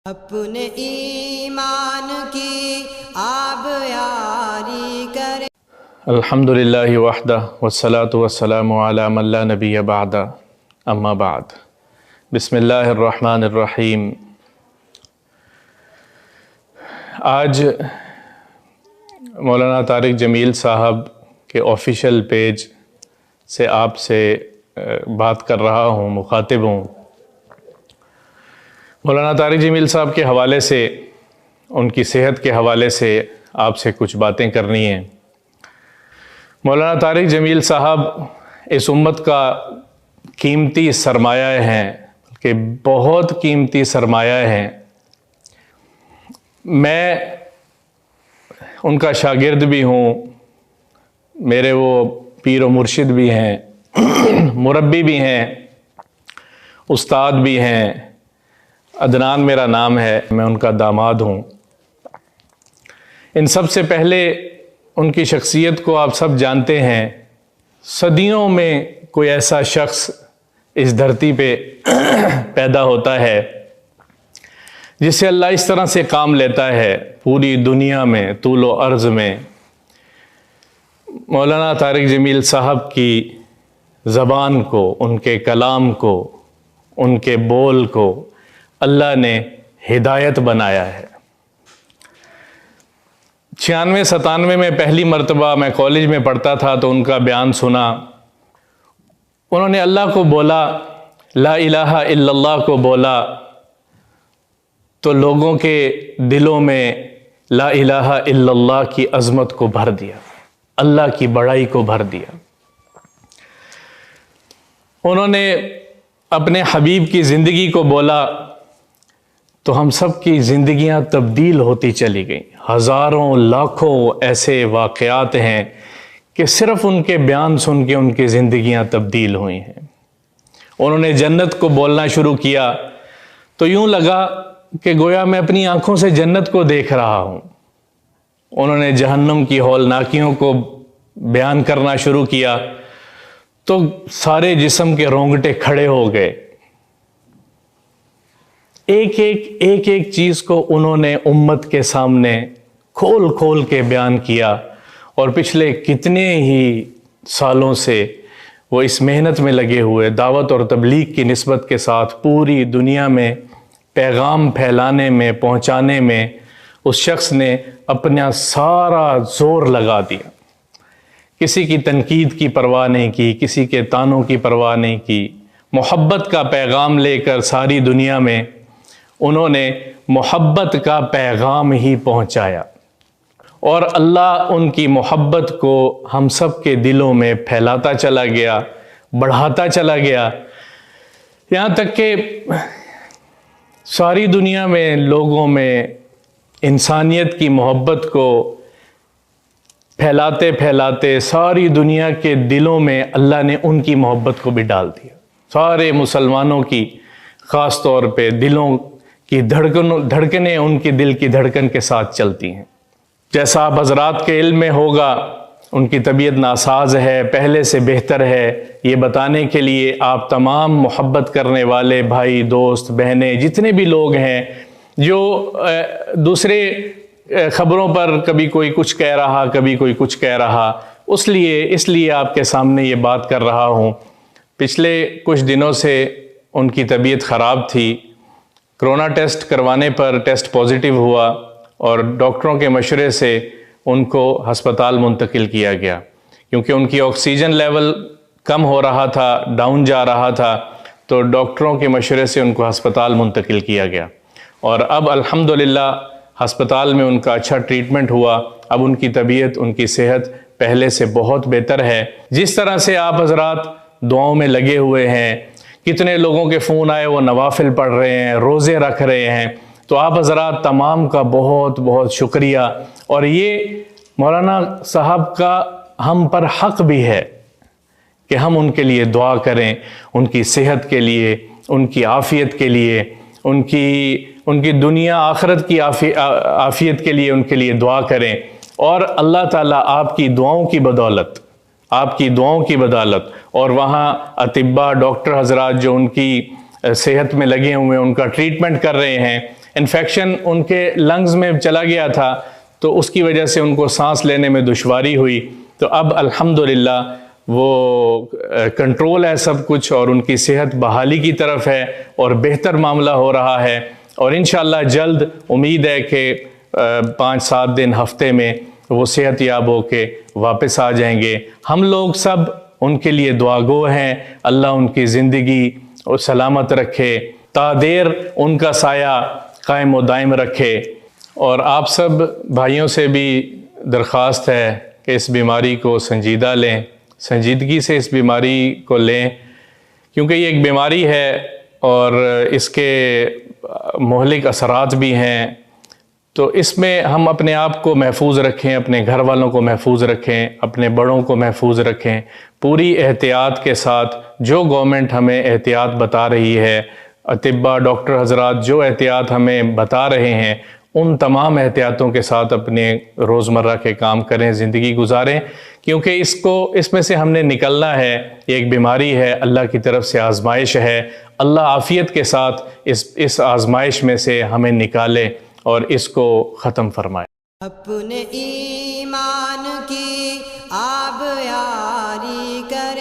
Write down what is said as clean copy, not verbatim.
اپنے ایمان کی آب یاری کرے۔ الحمدللہ وحدہ والصلاة والسلام علی من لا نبی بعد، اما بعد، بسم اللہ الرحمن الرحیم۔ آج مولانا طارق جمیل صاحب کے آفیشیل پیج سے آپ سے بات کر رہا ہوں، مخاطب ہوں۔ مولانا طارق جمیل صاحب کے حوالے سے، ان کی صحت کے حوالے سے آپ سے کچھ باتیں کرنی ہیں۔ مولانا طارق جمیل صاحب اس امت کا قیمتی سرمایہ ہیں، کہ بہت قیمتی سرمایہ ہیں۔ میں ان کا شاگرد بھی ہوں، میرے وہ پیر و مرشد بھی ہیں، مربی بھی ہیں، استاد بھی ہیں۔ عدنان میرا نام ہے، میں ان کا داماد ہوں۔ ان سب سے پہلے ان کی شخصیت کو آپ سب جانتے ہیں۔ صدیوں میں کوئی ایسا شخص اس دھرتی پہ پیدا ہوتا ہے جس سے اللہ اس طرح سے کام لیتا ہے پوری دنیا میں، طول و عرض میں۔ مولانا طارق جمیل صاحب کی زبان کو، ان کے کلام کو، ان کے بول کو اللہ نے ہدایت بنایا ہے۔ 96-97 میں پہلی مرتبہ میں کالج میں پڑھتا تھا تو ان کا بیان سنا۔ انہوں نے اللہ کو بولا، لا الہ الا اللہ کو بولا، تو لوگوں کے دلوں میں لا الہ الا اللہ کی عظمت کو بھر دیا، اللہ کی بڑائی کو بھر دیا۔ انہوں نے اپنے حبیب کی زندگی کو بولا تو ہم سب کی زندگیاں تبدیل ہوتی چلی گئیں۔ ہزاروں لاکھوں ایسے واقعات ہیں کہ صرف ان کے بیان سن کے ان کی زندگیاں تبدیل ہوئی ہیں۔ انہوں نے جنت کو بولنا شروع کیا تو یوں لگا کہ گویا میں اپنی آنکھوں سے جنت کو دیکھ رہا ہوں۔ انہوں نے جہنم کی ہولناکیوں کو بیان کرنا شروع کیا تو سارے جسم کے رونگٹے کھڑے ہو گئے۔ ایک ایک چیز کو انہوں نے امت کے سامنے کھول کھول کے بیان کیا، اور پچھلے کتنے ہی سالوں سے وہ اس محنت میں لگے ہوئے، دعوت اور تبلیغ کی نسبت کے ساتھ پوری دنیا میں پیغام پھیلانے میں، پہنچانے میں اس شخص نے اپنا سارا زور لگا دیا۔ کسی کی تنقید کی پرواہ نہیں کی، کسی کے طعنوں کی پرواہ نہیں کی۔ محبت کا پیغام لے کر ساری دنیا میں انہوں نے محبت کا پیغام ہی پہنچایا، اور اللہ ان کی محبت کو ہم سب کے دلوں میں پھیلاتا چلا گیا، بڑھاتا چلا گیا، یہاں تک کہ ساری دنیا میں لوگوں میں انسانیت کی محبت کو پھیلاتے پھیلاتے ساری دنیا کے دلوں میں اللہ نے ان کی محبت کو بھی ڈال دیا۔ سارے مسلمانوں کی خاص طور پہ دلوں کی دھڑکنیں ان کی دل کی دھڑکن کے ساتھ چلتی ہیں۔ جیسا آپ حضرات کے علم میں ہوگا، ان کی طبیعت ناساز ہے، پہلے سے بہتر ہے۔ یہ بتانے کے لیے آپ تمام محبت کرنے والے بھائی، دوست، بہنیں، جتنے بھی لوگ ہیں جو دوسرے خبروں پر کبھی کوئی کچھ کہہ رہا، کبھی کوئی کچھ کہہ رہا، اس لیے آپ کے سامنے یہ بات کر رہا ہوں۔ پچھلے کچھ دنوں سے ان کی طبیعت خراب تھی۔ کرونا ٹیسٹ کروانے پر ٹیسٹ پازیٹیو ہوا، اور ڈاکٹروں کے مشورے سے ان کو ہسپتال منتقل کیا گیا، کیونکہ ان کی آکسیجن لیول کم ہو رہا تھا، ڈاؤن جا رہا تھا، تو ڈاکٹروں کے مشورے سے ان کو ہسپتال منتقل کیا گیا۔ اور اب الحمدللہ ہسپتال میں ان کا اچھا ٹریٹمنٹ ہوا۔ اب ان کی طبیعت، ان کی صحت پہلے سے بہت بہتر ہے۔ جس طرح سے آپ حضرات دعاؤں میں لگے ہوئے ہیں، کتنے لوگوں کے فون آئے وہ نوافل پڑھ رہے ہیں، روزے رکھ رہے ہیں، تو آپ حضرات تمام کا بہت بہت شکریہ۔ اور یہ مولانا صاحب کا ہم پر حق بھی ہے کہ ہم ان کے لیے دعا کریں، ان کی صحت کے لیے، ان کی عافیت کے لیے، ان کی دنیا آخرت کی عافیت کے لیے ان کے لیے دعا کریں۔ اور اللہ تعالیٰ آپ کی دعاؤں کی بدولت، اور وہاں اطباء ڈاکٹر حضرات جو ان کی صحت میں لگے ہوئے ہیں، ان کا ٹریٹمنٹ کر رہے ہیں۔ انفیکشن ان کے لنگز میں چلا گیا تھا تو اس کی وجہ سے ان کو سانس لینے میں دشواری ہوئی، تو اب الحمدللہ وہ کنٹرول ہے سب کچھ، اور ان کی صحت بحالی کی طرف ہے اور بہتر معاملہ ہو رہا ہے، اور انشاءاللہ جلد امید ہے کہ 5-7 دن ہفتے میں وہ صحت یاب ہو کے واپس آ جائیں گے۔ ہم لوگ سب ان کے لیے دعا گو ہیں، اللہ ان کی زندگی اور سلامت رکھے، تا دیر ان کا سایہ قائم و دائم رکھے۔ اور آپ سب بھائیوں سے بھی درخواست ہے کہ اس بیماری کو سنجیدہ لیں، سنجیدگی سے اس بیماری کو لیں، کیونکہ یہ ایک بیماری ہے اور اس کے مہلک اثرات بھی ہیں، تو اس میں ہم اپنے آپ کو محفوظ رکھیں، اپنے گھر والوں کو محفوظ رکھیں، اپنے بڑوں کو محفوظ رکھیں، پوری احتیاط کے ساتھ جو گورنمنٹ ہمیں احتیاط بتا رہی ہے، اطباء ڈاکٹر حضرات جو احتیاط ہمیں بتا رہے ہیں، ان تمام احتیاطوں کے ساتھ اپنے روزمرہ کے کام کریں، زندگی گزاریں، کیونکہ اس میں سے ہم نے نکلنا ہے۔ یہ ایک بیماری ہے، اللہ کی طرف سے آزمائش ہے، اللہ عافیت کے ساتھ اس آزمائش میں سے ہمیں نکالے اور اس کو ختم فرمائے۔ اپنے ایمان کی آب